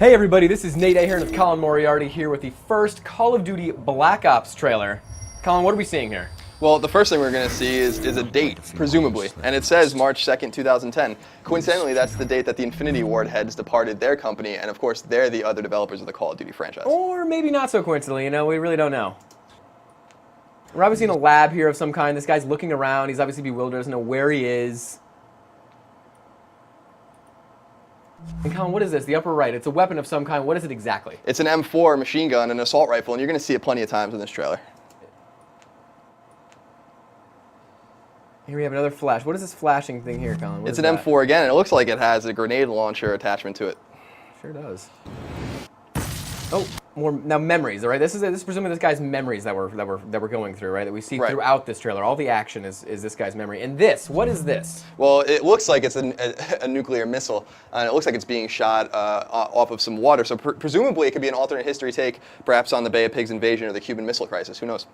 Hey everybody, this is Nate Ahern with Colin Moriarty here with the first Call of Duty Black Ops trailer. Colin, what are we seeing here? Well, the first thing we're going to see is a date, presumably, and it says March 2nd, 2010. Coincidentally, that's the date that the Infinity Ward heads departed their company, and of course, they're the other developers of the Call of Duty franchise. Or maybe not so coincidentally, we really don't know. We're obviously in a lab here of some kind. This guy's looking around. He's obviously bewildered, doesn't know where he is. And Colin, what is this? The upper right. It's a weapon of some kind. What is it exactly? It's an M4 machine gun, an assault rifle, and you're going to see it plenty of times in this trailer. Here we have another flash. What is this flashing thing here, Colin? It's an M4 again, and it looks like it has a grenade launcher attachment to it. Sure does. Oh, more now memories. All right, this is presumably this guy's memories that we're going through, right? That we see throughout this trailer. All the action is this guy's memory. And this, what is this? Well, it looks like it's a nuclear missile, and it looks like it's being shot off of some water. So presumably, it could be an alternate history take, perhaps on the Bay of Pigs invasion or the Cuban Missile Crisis. Who knows?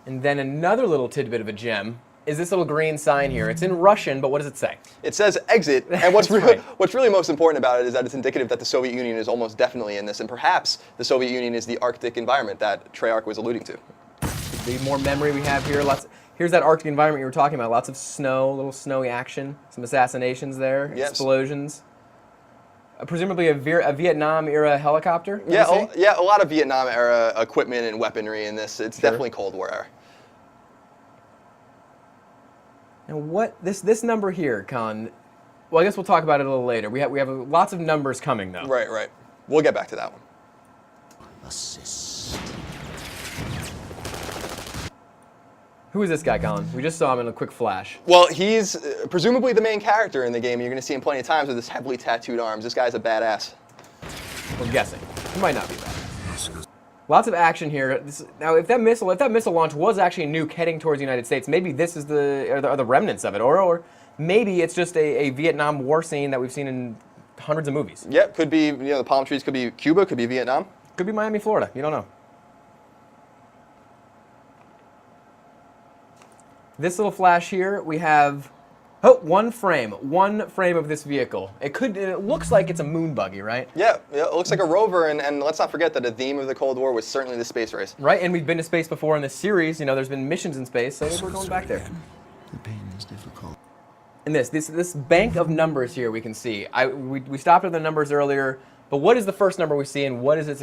And then another little tidbit of a gem is this little green sign here. It's in Russian, but what does it say? It says exit, and what's really most important about it is that it's indicative that the Soviet Union is almost definitely in this, and perhaps the Soviet Union is the Arctic environment that Treyarch was alluding to. The more memory we have here. Here's that Arctic environment you were talking about. Lots of snow, little snowy action, some assassinations there, yes. Explosions. Presumably a Vietnam-era helicopter? Yeah, a lot of Vietnam-era equipment and weaponry in this. It's definitely Cold War era. Now what this number here, Colin? Well, I guess we'll talk about it a little later. We have lots of numbers coming though. Right. We'll get back to that one. Assist. Who is this guy, Colin? We just saw him in a quick flash. Well, he's presumably the main character in the game. You're going to see him plenty of times with his heavily tattooed arms. This guy's a badass. We're guessing. He might not be badass. Lots of action here. Now, if that missile launch was actually a nuke heading towards the United States, maybe this is the remnants of it, or maybe it's just a Vietnam War scene that we've seen in hundreds of movies. Yep, could be. The palm trees could be Cuba, could be Vietnam, could be Miami, Florida. You don't know. This little flash here, we have one frame of this vehicle. It looks like it's a moon buggy, right? Yeah, it looks like a rover, and let's not forget that the theme of the Cold War was certainly the space race. Right, and we've been to space before in this series. There's been missions in space, so we're going back there. The pain is difficult. And this bank of numbers here we can see. We stopped at the numbers earlier, but what is the first number we see, and what is its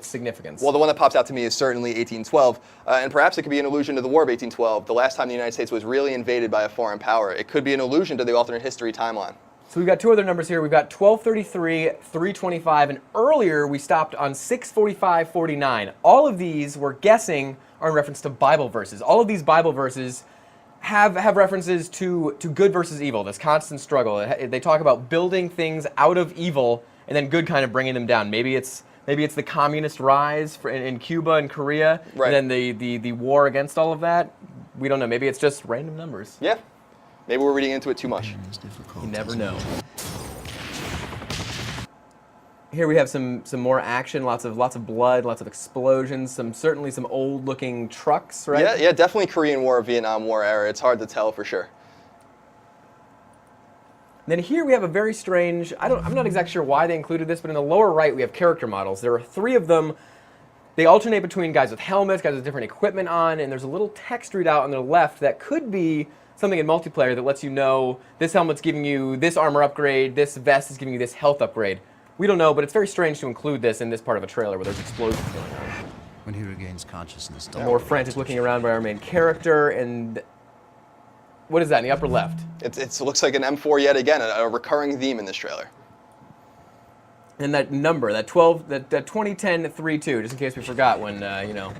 significance? Well, the one that pops out to me is certainly 1812, and perhaps it could be an allusion to the War of 1812, the last time the United States was really invaded by a foreign power. It could be an allusion to the alternate history timeline. So we've got two other numbers here. We've got 1233, 325, and earlier we stopped on 645-49. All of these, we're guessing, are in reference to Bible verses. All of these Bible verses have references to good versus evil, this constant struggle. They talk about building things out of evil and then good kind of bringing them down. Maybe it's the communist rise in Cuba and Korea, right. And then the war against all of that. We don't know. Maybe it's just random numbers. Yeah. Maybe we're reading into it too much. You never know. Here we have some more action, lots of blood, lots of explosions, certainly some old-looking trucks, right? Yeah, definitely Korean War, Vietnam War era. It's hard to tell for sure. Then here we have a very strange, I'm not exactly sure why they included this, but in the lower right we have character models. There are three of them. They alternate between guys with helmets, guys with different equipment on, and there's a little text readout on the left that could be something in multiplayer that lets you know this helmet's giving you this armor upgrade, this vest is giving you this health upgrade. We don't know, but it's very strange to include this in this part of a trailer where there's explosions going on. When he regains consciousness, more frantic looking around by our main character, and what is that in the upper left? It looks like an M4 yet again, a recurring theme in this trailer. And that number, that 2010-32, just in case we forgot when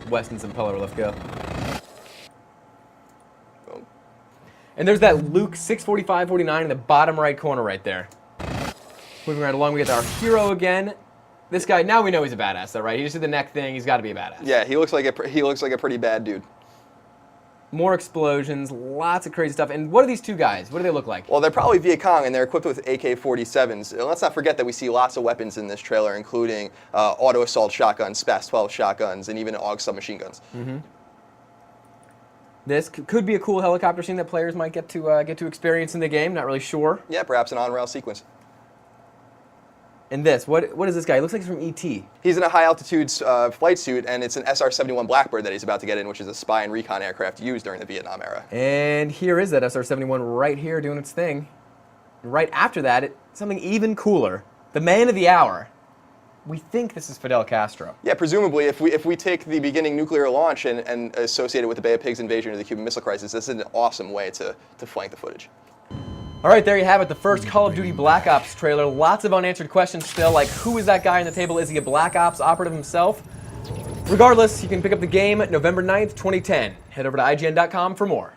West and Zampella were left go. Boom. And there's that Luke 645-49 in the bottom right corner right there. Moving right along, we get our hero again. This guy, now we know he's a badass, though, right? He just did the neck thing. He's got to be a badass. Yeah, he looks like a pretty bad dude. More explosions, lots of crazy stuff. And what are these two guys? What do they look like? Well, they're probably Viet Cong, and they're equipped with AK-47s. And let's not forget that we see lots of weapons in this trailer, including auto assault shotguns, SPAS-12 shotguns, and even AUG submachine guns. Mm-hmm. This could be a cool helicopter scene that players might get to experience in the game. Not really sure. Yeah, perhaps an on-rail sequence. And this, what is this guy? He looks like he's from E.T. He's in a high-altitude flight suit, and it's an SR-71 Blackbird that he's about to get in, which is a spy and recon aircraft used during the Vietnam era. And here is that SR-71 right here doing its thing. And right after that, something even cooler. The man of the hour. We think this is Fidel Castro. Yeah, presumably, if we take the beginning nuclear launch and associate it with the Bay of Pigs invasion or the Cuban Missile Crisis, this is an awesome way to flank the footage. All right, there you have it, the first Call of Duty Black Ops trailer. Lots of unanswered questions still, like who is that guy on the table? Is he a Black Ops operative himself? Regardless, you can pick up the game November 9th, 2010. Head over to IGN.com for more.